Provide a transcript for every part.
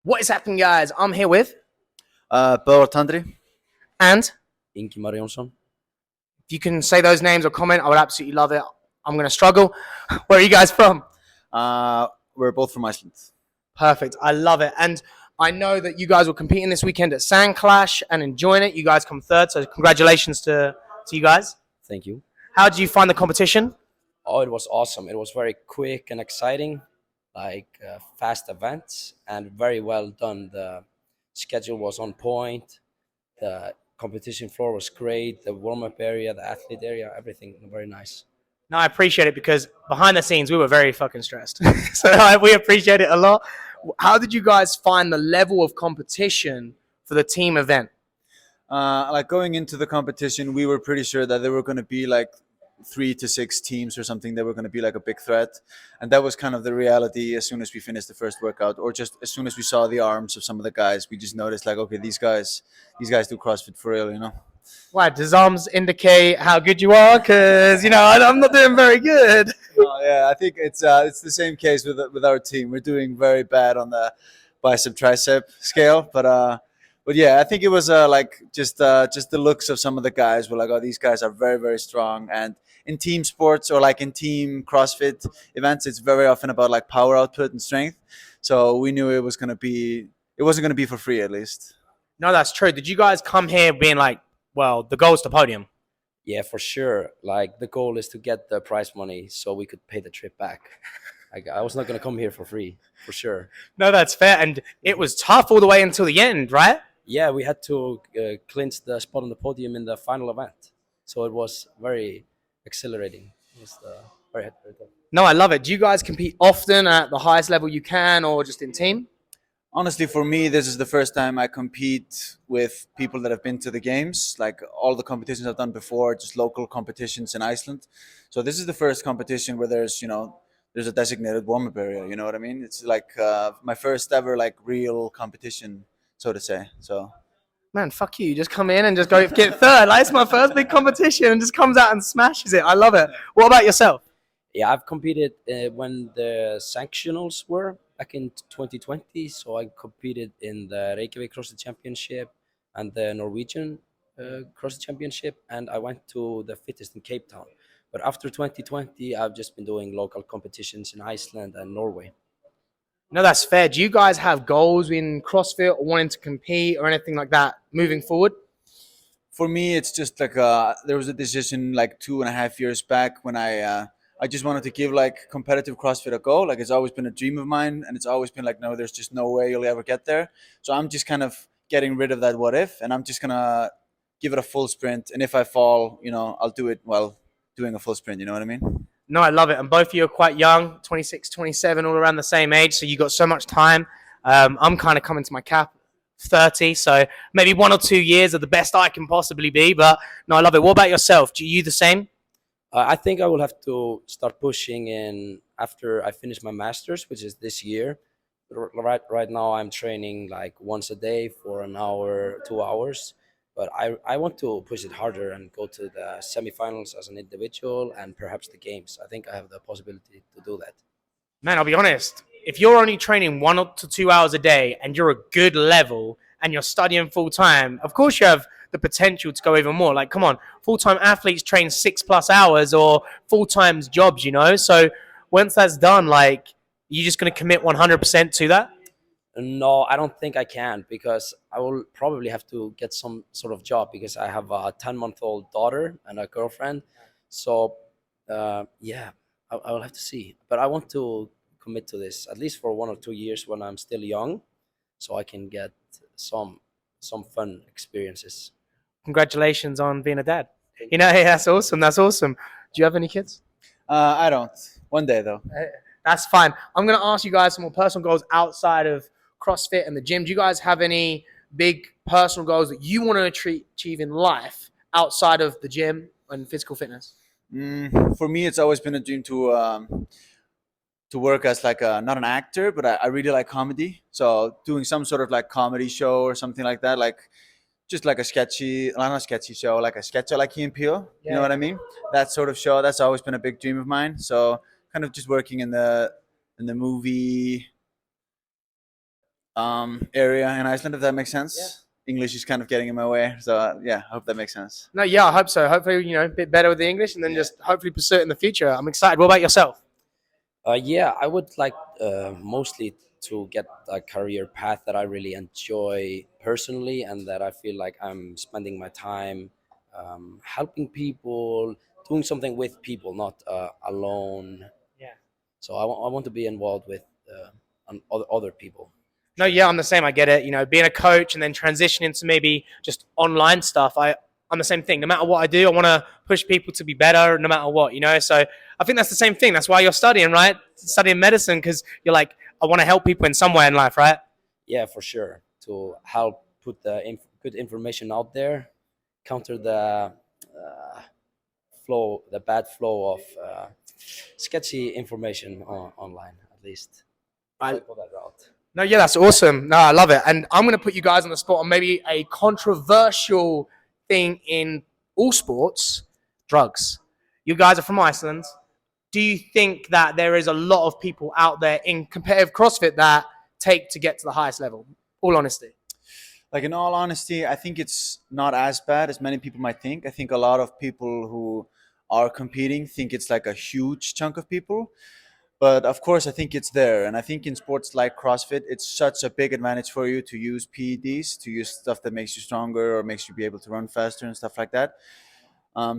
What is happening, guys? I'm here with, Böðvar Tandri. and Ingimar Jónsson. if you can say those names or comment, I would absolutely love it. I'm going to struggle. Where are you guys from? We're both from Iceland. Perfect. I love it. And I know that you guys were competing this weekend at Sandclash and enjoying it. You guys come third, so congratulations to you guys. Thank you. How did you find the competition? Oh, it was awesome. It was very quick and exciting, fast events, and very well done. The schedule was on point. The competition floor was great. The warm-up area, the athlete area, everything very nice. No, I appreciate it because behind the scenes, we were very fucking stressed. So we appreciate it a lot. How did you guys find the level of competition for the team event? Going into the competition, we were pretty sure that there were going to be like 3 to 6 teams or something that were going to be like a big threat, and that was kind of the reality. As soon as we finished the first workout, or just as soon as we saw the arms of some of the guys, we just noticed like, okay, these guys do CrossFit for real, you know. Why, does arms indicate how good you are? Because, I'm not doing very good. Yeah, I think it's the same case with our team. We're doing very bad on the bicep tricep scale, but yeah, I think it was just the looks of some of the guys were like, oh, these guys are very, very strong. And in team sports or like in team CrossFit events, it's very often about like power output and strength. So we knew it wasn't gonna be for free, at least. No, that's true. Did you guys come here being like, well, the goal is the podium? Yeah, for sure. Like the goal is to get the prize money so we could pay the trip back. I was not gonna come here for free, for sure. No, that's fair. And it was tough all the way until the end, right? Yeah, we had to clinch the spot on the podium in the final event, so it was very exhilarating. It was very tough. No, I love it. Do you guys compete often at the highest level you can or just in team? Honestly, for me, this is the first time I compete with people that have been to the games. Like all the competitions I've done before, just local competitions in Iceland. So this is the first competition where there's a designated warm-up area. You know what I mean? It's like my first ever like real competition, so to say. So Man, fuck you. You just come in and just go get third. Like, it's my first big competition and just comes out and smashes it. I love it. What about yourself? Yeah, I've competed when the sanctionals were back in 2020. So I competed in the Reykjavik CrossFit Championship and the Norwegian CrossFit Championship, and I went to the fittest in Cape Town. But after 2020, I've just been doing local competitions in Iceland and Norway. No, that's fair. Do you guys have goals in CrossFit or wanting to compete or anything like that moving forward? for me, it's just like there was a decision like 2.5 years back when I just wanted to give like competitive CrossFit a go. Like it's always been a dream of mine, and it's always been like, no, there's just no way you'll ever get there. So I'm just kind of getting rid of that what if, and I'm just gonna give it a full sprint. And if I fall, I'll do it while doing a full sprint. You know what I mean? No, I love it. And both of you are quite young, 26, 27, all around the same age. So you got so much time. I'm kind of coming to my cap, 30. So maybe 1 or 2 years are the best I can possibly be. But no, I love it. What about yourself? Do you the same? I think I will have to start pushing in after I finish my master's, which is this year. Right now, I'm training like once a day for an hour, 2 hours. But I want to push it harder and go to the semifinals as an individual and perhaps the games. I think I have the possibility to do that. Man, I'll be honest. If you're only training 1 to 2 hours a day and you're a good level and you're studying full time, of course you have the potential to go even more. Like, come on, full time athletes train 6+ hours or full time jobs, So once that's done, like, you're just going to commit 100% to that? No, I don't think I can because I will probably have to get some sort of job because I have a 10-month-old daughter and a girlfriend. So, yeah, I will have to see. But I want to commit to this at least for 1 or 2 years when I'm still young, so I can get some fun experiences. Congratulations on being a dad. Hey, that's awesome. That's awesome. Do you have any kids? I don't. One day though. That's fine. I'm going to ask you guys some more personal goals outside of CrossFit and the gym. Do you guys have any big personal goals that you want to achieve in life outside of the gym and physical fitness? For me, it's always been a dream to work as like not an actor, but I really like comedy. So doing some sort of like comedy show or something like that, like just like not a sketchy show, like a sketch like Key and Peele. You know what I mean? That sort of show. That's always been a big dream of mine. So kind of just working in the movie area in Iceland, if that makes sense. English is kind of getting in my way, so yeah, I hope that makes sense. No, yeah, I hope so. Hopefully, a bit better with the English, and then just hopefully pursue it in the future. I'm excited. What about yourself? Yeah, I would like mostly to get a career path that I really enjoy personally, and that I feel like I'm spending my time helping people, doing something with people, not alone. Yeah. So I want to be involved with other people. No, yeah, I'm the same. I get it. Being a coach and then transitioning to maybe just online stuff. I'm the same thing. No matter what I do, I want to push people to be better, no matter what. So I think that's the same thing. That's why you're studying, right? Studying medicine because you're like, I want to help people in some way in life, right? Yeah, for sure. To help put the good information out there, counter the the bad flow of sketchy information online, at least. I Go that route. No, yeah, that's awesome. No, I love it. And I'm going to put you guys on the spot on maybe a controversial thing in all sports, drugs. You guys are from Iceland. Do you think that there is a lot of people out there in competitive CrossFit that take to get to the highest level? All honesty. Like, in all honesty, I think it's not as bad as many people might think. I think a lot of people who are competing think it's like a huge chunk of people. But of course, I think it's there. And I think in sports like CrossFit, it's such a big advantage for you to use PEDs, to use stuff that makes you stronger or makes you be able to run faster and stuff like that.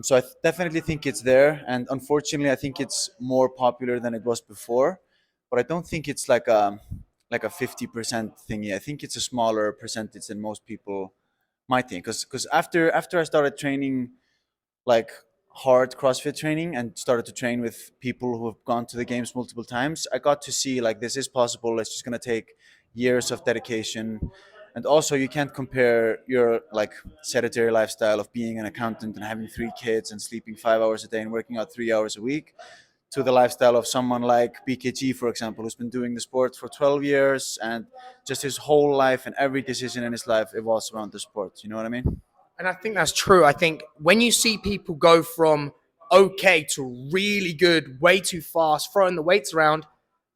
So I definitely think it's there. And unfortunately, I think it's more popular than it was before. But I don't think it's like a 50% thingy. I think it's a smaller percentage than most people might think. Because after I started training like hard CrossFit training and started to train with people who have gone to the games multiple times, I got to see like this is possible. It's just gonna take years of dedication. And also you can't compare your like sedentary lifestyle of being an accountant and having 3 kids and sleeping 5 hours a day and working out 3 hours a week to the lifestyle of someone like BKG, for example, who's been doing the sport for 12 years and just his whole life and every decision in his life evolves around the sport. You know what I mean? And I think that's true. I think when you see people go from okay to really good, way too fast, throwing the weights around,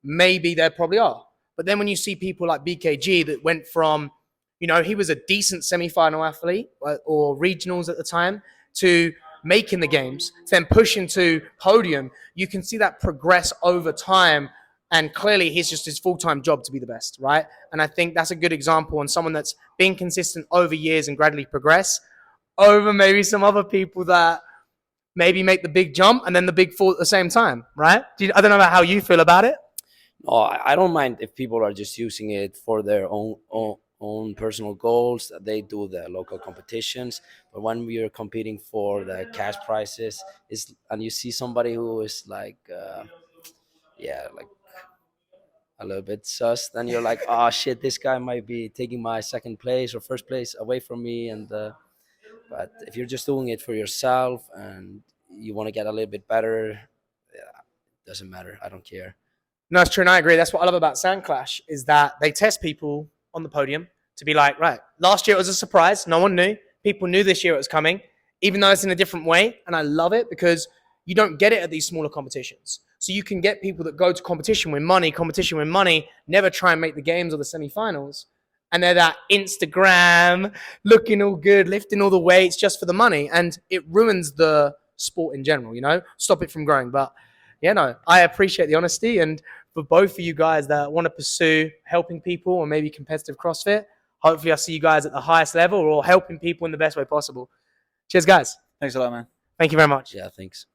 maybe there probably are. But then when you see people like BKG that went from, he was a decent semi-final athlete or regionals at the time to making the games, to then pushing to podium, you can see that progress over time. And clearly, he's just his full-time job to be the best, right? And I think that's a good example on someone that's been consistent over years and gradually progress over maybe some other people that maybe make the big jump and then the big fall at the same time, right? I don't know about how you feel about it. No, I don't mind if people are just using it for their own personal goals. They do the local competitions, but when we are competing for the cash prizes, and you see somebody who is like, like a little bit sus, then you're like, oh shit, this guy might be taking my second place or first place away from me. And but if you're just doing it for yourself and you want to get a little bit better, yeah, it doesn't matter. I don't care. No, it's true, and I agree. That's what I love about Sandclash is that they test people on the podium to be like, right, last year it was a surprise. No one knew. People knew this year it was coming, even though it's in a different way. And I love it because you don't get it at these smaller competitions. So you can get people that go to competition with money, never try and make the games or the semifinals. And they're that Instagram, looking all good, lifting all the weights just for the money. And it ruins the sport in general, stop it from growing. But I appreciate the honesty. And for both of you guys that want to pursue helping people or maybe competitive CrossFit, hopefully I'll see you guys at the highest level or helping people in the best way possible. Cheers, guys. Thanks a lot, man. Thank you very much. Yeah, thanks.